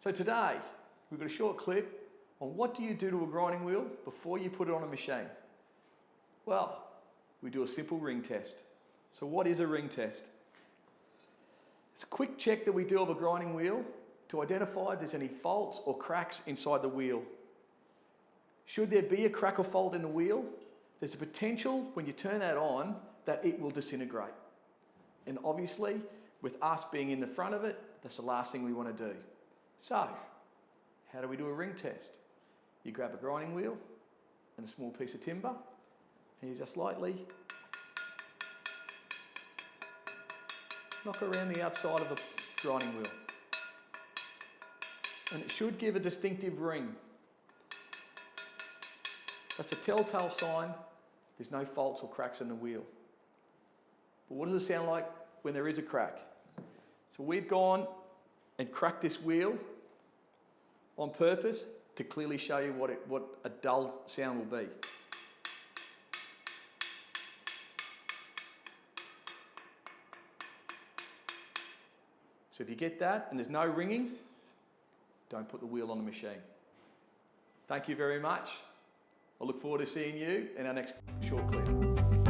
So today, we've got a short clip on what do you do to a grinding wheel before you put it on a machine. Well, we do a simple ring test. So what is a ring test? It's a quick check that we do of a grinding wheel to identify if there's any faults or cracks inside the wheel. Should there be a crack or fault in the wheel, there's a potential when you turn that on that it will disintegrate. And obviously, with us being in the front of it, that's the last thing we want to do. So, how do we do a ring test? You grab a grinding wheel and a small piece of timber, and you just lightly knock around the outside of the grinding wheel. And it should give a distinctive ring. That's a telltale sign there's no faults or cracks in the wheel. But what does it sound like when there is a crack? So we've gone and cracked this wheel on purpose to clearly show you what a dull sound will be. So if you get that and there's no ringing, don't put the wheel on the machine. Thank you very much. I look forward to seeing you in our next short clip.